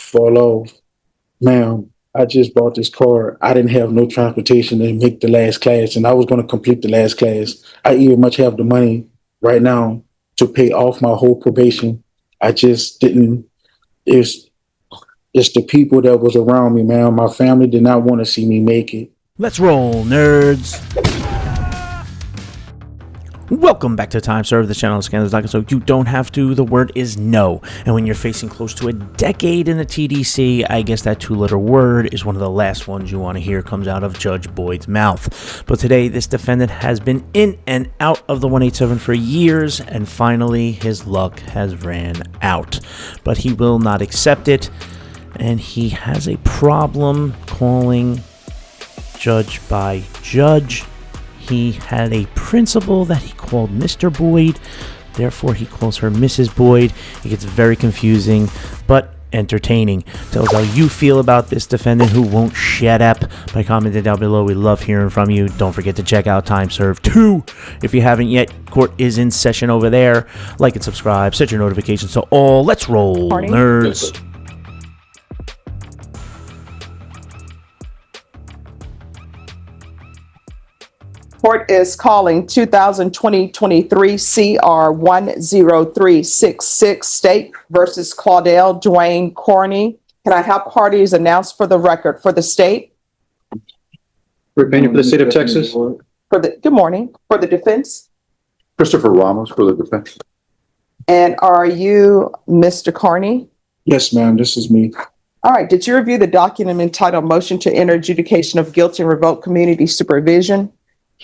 fall off. Ma'am, I just bought this car. I didn't have no transportation to make the last class, and I was going to complete the last class. I even much have the money right now to pay off my whole probation. I just didn't. It's it's the people that was around me, man. My family did not want to see me make it. Let's roll, nerds. Welcome back to Time Serve, the channel of scandals, so you don't have to. The word is no. And when you're facing close to a decade in the TDC, I guess that two-letter word is one of the last ones you want to hear comes out of Judge Boyd's mouth. But today, this defendant has been in and out of the 187 for years, and finally, his luck has ran out. But he will not accept it, and he has a problem calling judge by judge. He had a principal that he called Mr. Boyd, therefore he calls her Mrs. Boyd. It gets very confusing, but entertaining. Tell us how you feel about this defendant who won't shut up by commenting down below. We love hearing from you. Don't forget to check out Time Serve 2 if you haven't yet. Court is in session over there. Like and subscribe, set your notifications to all. Let's roll, nerds. Court is calling 2020-23 CR 10366 State versus Claudel Dwayne Corney. Can I have parties announced for the record for the state? Rick Pena for the state of Texas. Good morning. For the defense? Christopher Ramos for the defense. And are you Mr. Corney? Yes, ma'am. This is me. All right. Did you review the document entitled Motion to Enter Adjudication of Guilt and Revoke Community Supervision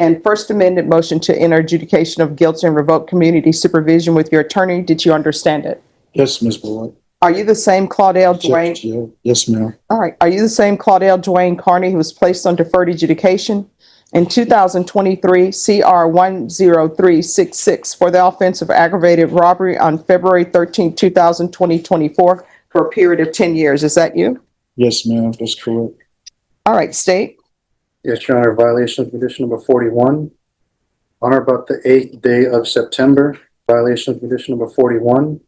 and First Amendment Motion to Enter Adjudication of Guilt and Revoke Community Supervision with your attorney? Did you understand it? Yes, Ms. Boyd. Are you the same Claudel Dwayne? Yes, ma'am. All right. Are you the same Claudel Dwayne Carney who was placed on deferred adjudication in 2023 CR 10366 for the offense of aggravated robbery on February 13, 2024 for a period of 10 years? Is that you? Yes, ma'am. That's correct. All right. State. Yes, Your Honor, violation of condition number 41. On or about the 8th day of September, violation of condition number 41.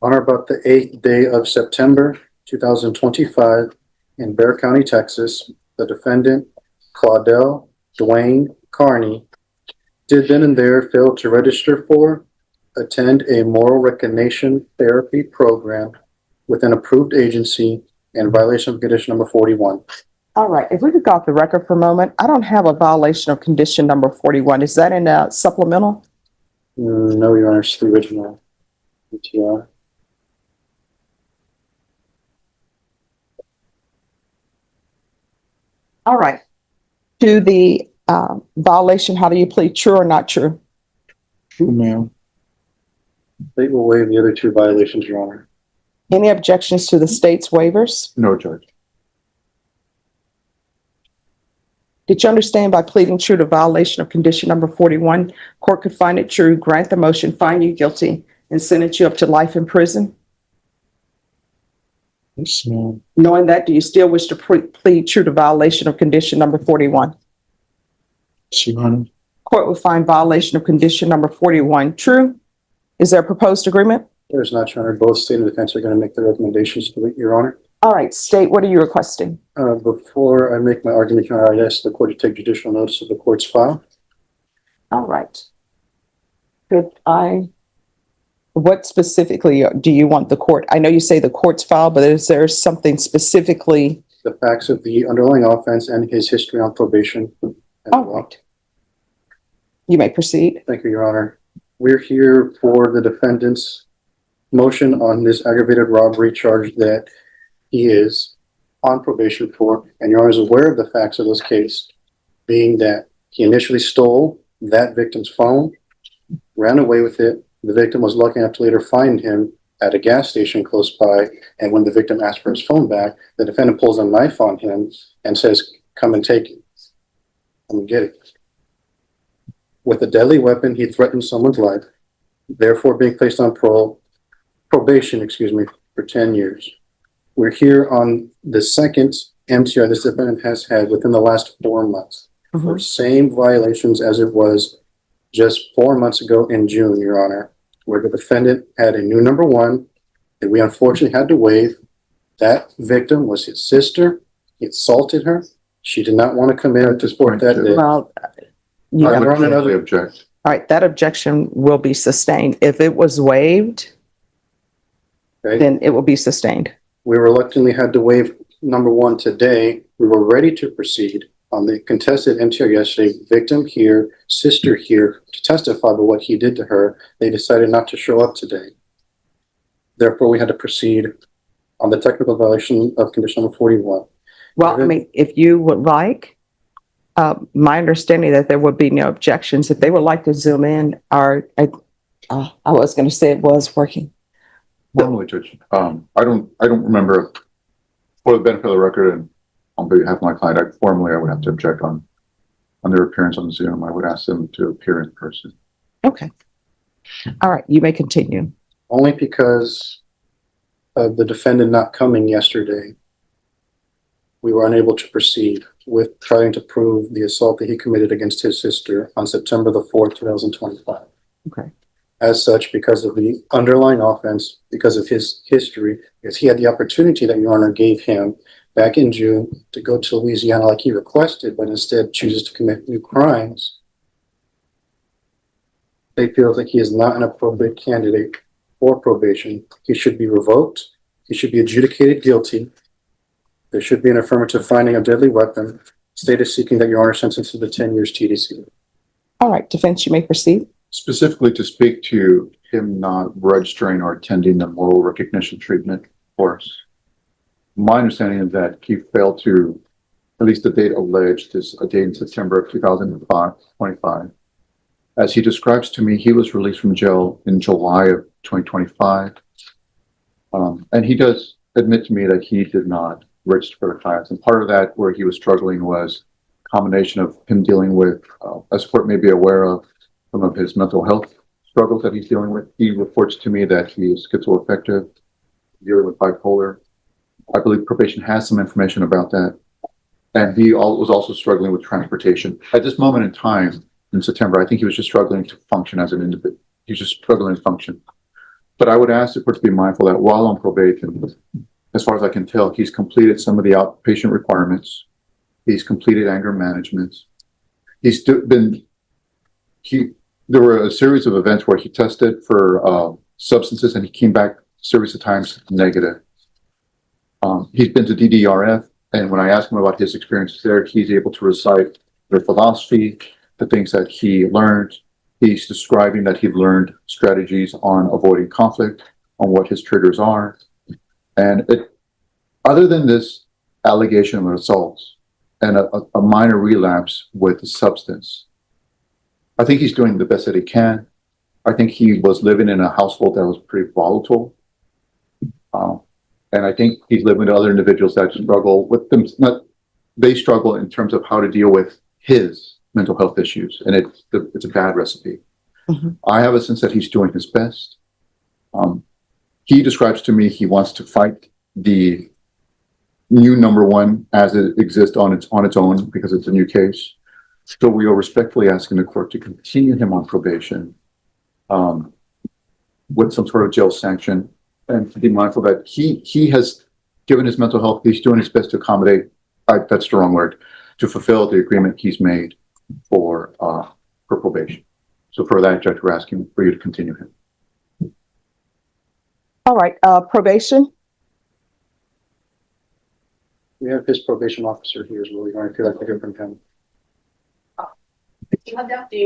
On or about the 8th day of September, 2025, in Bexar County, Texas, the defendant, Claudel Dwayne Carney, did then and there fail to register for, attend a moral recognition therapy program with an approved agency in violation of condition number 41. All right. If we could go off the record for a moment, I don't have a violation of condition number 41. Is that in a supplemental? No, Your Honor, it's the original ETR. All right. To the violation, how do you plead, true or not true? True, ma'am. State will waive the other two violations, Your Honor. Any objections to the state's waivers? No, Judge. Did you understand by pleading true to violation of condition number 41, court could find it true, grant the motion, find you guilty, and sentence you up to life in prison? Yes, ma'am. Knowing that, do you still wish to plead true to violation of condition number 41? Yes, Your Honor. Court will find violation of condition number 41 true. Is there a proposed agreement? There's not, Your Honor. Both state and defense are going to make their recommendations to it, Your Honor. All right, state, what are you requesting? Before I make my argument, Your Honor, I ask the court to take judicial notice of the court's file. All right. What specifically do you want the court? I know you say the court's file, but is there something specifically? The facts of the underlying offense and his history on probation. All right. You may proceed. Thank you, Your Honor. We're here for the defendant's motion on this aggravated robbery charge that he is on probation for, and Your Honor is aware of the facts of this case, being that he initially stole that victim's phone, ran away with it. The victim was lucky enough to later find him at a gas station close by, and when the victim asked for his phone back, the defendant pulls a knife on him and says, "Come and take it. Come and get it." With a deadly weapon, he threatened someone's life, therefore being placed on probation, for 10 years. We're here on the second MTR this defendant has had within the last 4 months for same violations as it was just 4 months ago in June, Your Honor, where the defendant had a new number one that we unfortunately had to waive That victim was his sister. He assaulted her. She did not want to come in to support that day. Well, you I have, would all strongly object. right, that objection will be sustained. If it was waived, Okay. then it will be sustained. We reluctantly had to waive number one today. We were ready to proceed on the contested MTR yesterday. Victim here, sister here to testify about what he did to her. They decided not to show up today. Therefore, we had to proceed on the technical violation of condition number 41. Well, I mean, if you would like, my understanding that there would be no objections. If they would like to zoom in, I was going to say it was working. Formally, Judge, I don't remember, for the benefit of the record and on behalf of my client, I would have to object on their appearance on Zoom. I would ask them to appear in person. Okay. All right, you may continue. Only because of the defendant not coming yesterday, we were unable to proceed with trying to prove the assault that he committed against his sister on September the 4th, 2025. Okay. As such, because of the underlying offense, because of his history, because he had the opportunity that Your Honor gave him back in June to go to Louisiana like he requested, but instead chooses to commit new crimes, they feel that he is not an appropriate candidate for probation. He should be revoked. He should be adjudicated guilty. There should be an affirmative finding of deadly weapon. State is seeking that Your Honor sentence to the 10 years TDC. All right, defense, you may proceed. Specifically to speak to him not registering or attending the moral recognition treatment course. My understanding is that he failed to, at least the date alleged, is a date in September of 2025. As he describes to me, he was released from jail in July of 2025. And he does admit to me that he did not register for the class. And part of that where he was struggling was a combination of him dealing with, as the court may be aware of, some of his mental health struggles that he's dealing with. He reports to me that he is schizoaffective, dealing with bipolar. I believe probation has some information about that. And he was also struggling with transportation. At this moment in time, in September, I think he was just struggling to function as an individual. He's just struggling to function. But I would ask the court to be mindful that while on probation, as far as I can tell, he's completed some of the outpatient requirements. He's completed anger management. There were a series of events where he tested for substances and he came back a series of times negative. He's been to DDRF, and when I ask him about his experiences there, he's able to recite their philosophy, the things that he learned. He's describing that he learned strategies on avoiding conflict, on what his triggers are. And other than this allegation of assault and a minor relapse with the substance, I think he's doing the best that he can. I think he was living in a household that was pretty volatile. And I think he's living with other individuals that struggle with them. They struggle in terms of how to deal with his mental health issues. And it's a bad recipe. Mm-hmm. I have a sense that he's doing his best. He describes to me he wants to fight the new number one as it exists on its own because it's a new case. So we are respectfully asking the court to continue him on probation with some sort of jail sanction, and to be mindful that he has given his mental health, he's doing his best to accommodate, that's the wrong word, to fulfill the agreement he's made for probation. So for that, Judge, we're asking for you to continue him. All right, probation. We have his probation officer here as well. Your Honor, if you'd like to hear from him.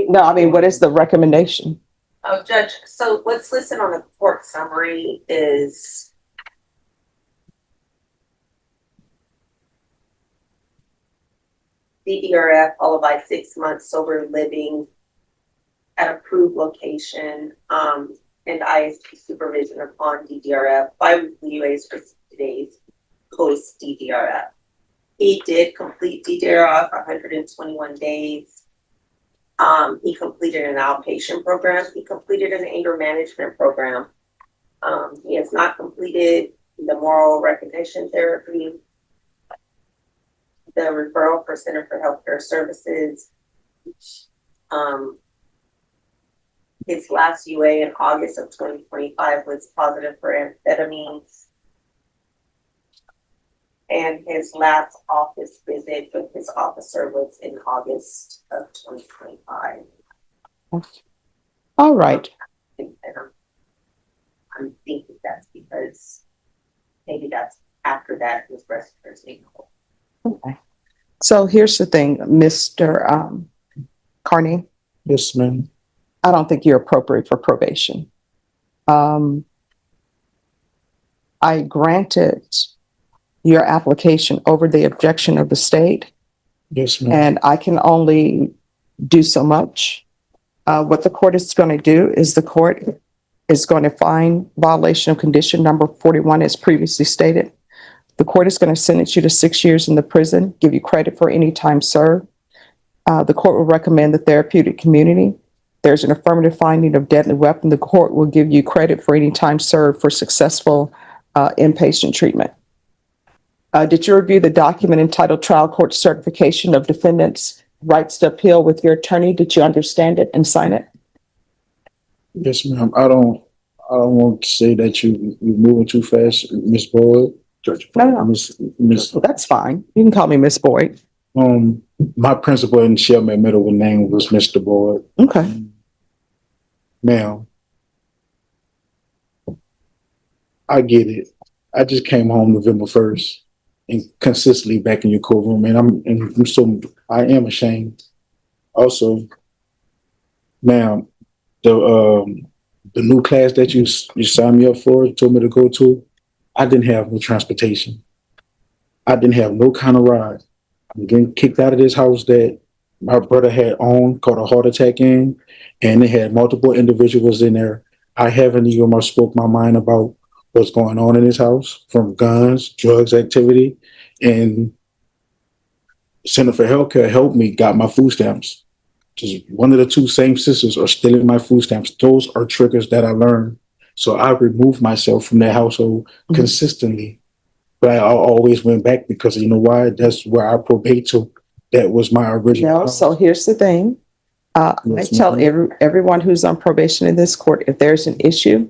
No, I mean, what is the recommendation? Oh, Judge, so what's listed on the court summary is DDRF followed by 6 months sober living at approved location, and ISP supervision upon DDRF, bi-weekly UAs for 60 days post DDRF. He did complete DDRF 121 days. He completed an outpatient program. He completed an anger management program. He has not completed the moral recognition therapy, the referral for Center for Healthcare Services. His last UA in August of 2025 was positive for amphetamines. And his last office visit with his officer was in August of 2025. All right. And I'm thinking that's because maybe that's after that his respiratory taken hold. Okay. So here's the thing, Mr. Carney, Yes, ma'am. I don't think you're appropriate for probation. I granted your application over the objection of the state, Yes, ma'am. and I can only do so much. What the court is going to do is the court is going to find violation of condition number 41 as previously stated. The court is going to sentence you to 6 years in the prison, give you credit for any time served. The court will recommend the therapeutic community. There's an affirmative finding of deadly weapon. The court will give you credit for any time served for successful inpatient treatment. Did you review the document entitled Trial Court Certification of Defendant's Rights to Appeal with your attorney? Did you understand it and sign it? Yes, ma'am. I don't want to say that you're moving too fast, Miss Boyd. Judge. No. Miss. That's fine. You can call me Miss Boyd. My principal in Shelman Middle name was Mr. Boyd. Okay. Ma'am, I get it. I just came home November 1st and consistently back in your courtroom, and I am ashamed. Also, ma'am, the new class that you signed me up for, told me to go to, I didn't have no transportation. I didn't have no kind of ride. I'm getting kicked out of this house that my brother had owned, caught a heart attack in, and it had multiple individuals in there. I haven't even spoke my mind about what's going on in this house, from guns, drugs activity, and Center for Healthcare helped me, got my food stamps. Just one of the two same sisters are stealing my food stamps. Those are triggers that I learned. So I removed myself from that household consistently. But I always went back because you know why? That's where I probate to. That was my original. No, so here's the thing. I tell everyone who's on probation in this court, if there's an issue,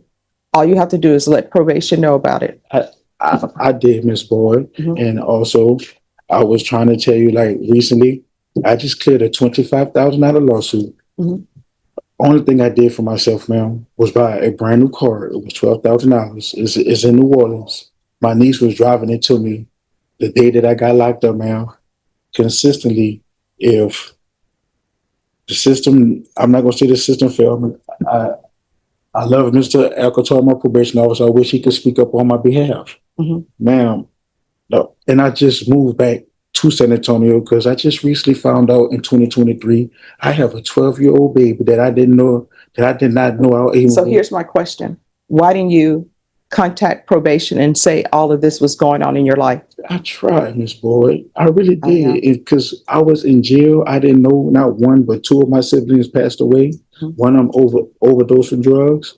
all you have to do is let probation know about it. I did, Miss Boyd. And also, I was trying to tell you, like, recently, I just cleared a $25,000 lawsuit. Only thing I did for myself, ma'am, was buy a brand new car. It was $12,000. It's in New Orleans. My niece was driving it to me the day that I got locked up, ma'am. Consistently, if the system, I'm not going to say the system failed me. I love Mr. Alcatar, my probation officer. I wish he could speak up on my behalf. Ma'am, no. And I just moved back to San Antonio because I just recently found out in 2023, I have a 12-year-old baby that I did not know I was able. So here's my question. Why didn't you contact probation and say all of this was going on in your life? I tried, Miss Boyd. I really did. Because I was in jail. I didn't know not one, but two of my siblings passed away. One of them overdosed from drugs.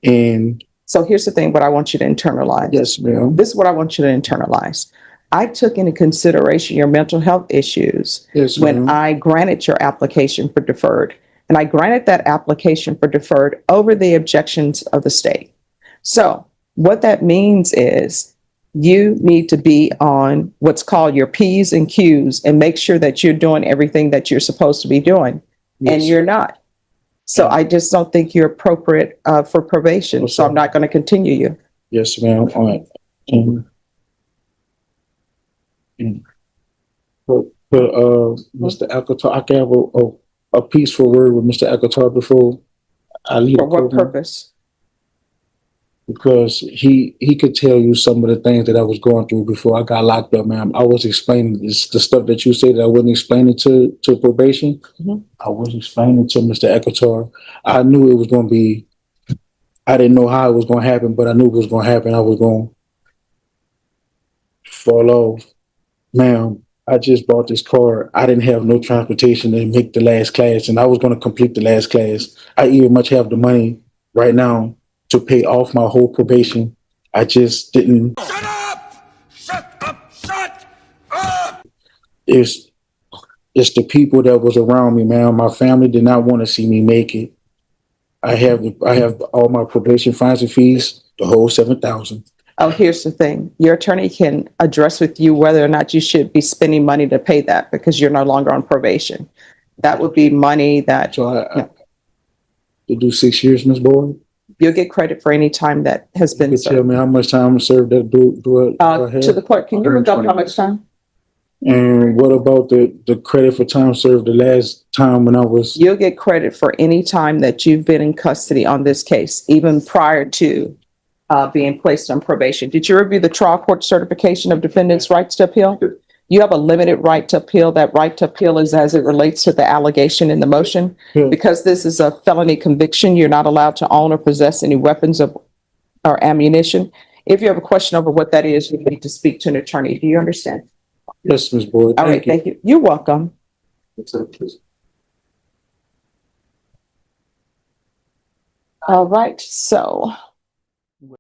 And so here's the thing, what I want you to internalize. Yes, ma'am. This is what I want you to internalize. I took into consideration your mental health issues when I granted your application for deferred. And I granted that application for deferred over the objections of the state. So what that means is you need to be on what's called your P's and Q's and make sure that you're doing everything that you're supposed to be doing. And you're not. So I just don't think you're appropriate for probation. So I'm not going to continue you. Yes, ma'am. But Mr. Alcatar, I can have a peaceful word with Mr. Alcatar before I leave. For what purpose? Because he could tell you some of the things that I was going through before I got locked up, ma'am. I was explaining the stuff that you said that I wasn't explaining to probation. I was explaining to Mr. Alcatar. I knew it was going to be, I didn't know how it was going to happen, but I knew it was going to happen. I was going to fall off. Ma'am, I just bought this car. I didn't have no transportation to make the last class, and I was going to complete the last class. I even much have the money right now to pay off my whole probation. I just didn't. Shut up! Shut up! Shut up! It's the people that was around me, man. My family did not want to see me make it. I have all my probation fines and fees, the whole $7,000. Oh, here's the thing. Your attorney can address with you whether or not you should be spending money to pay that because you're no longer on probation. That would be money that So to do 6 years, Ms. Boyd? you'll get credit for any time that has You been could tell served. me how much time served that do I To the have? clerk, can you look up how much time? And what about the credit for time served the last time when I was, You'll get credit for any time that you've been in custody on this case, even prior to being placed on probation. Did you review the trial court certification of defendant's rights to appeal? You have a limited right to appeal. That right to appeal is as it relates to the allegation in the motion. Yeah. Because this is a felony conviction, you're not allowed to own or possess any weapons or ammunition. If you have a question over what that is, you need to speak to an attorney. Do you understand? yes, Ms. Boyd, All right, thank you. thank you. You're welcome. That's it, please. All right, so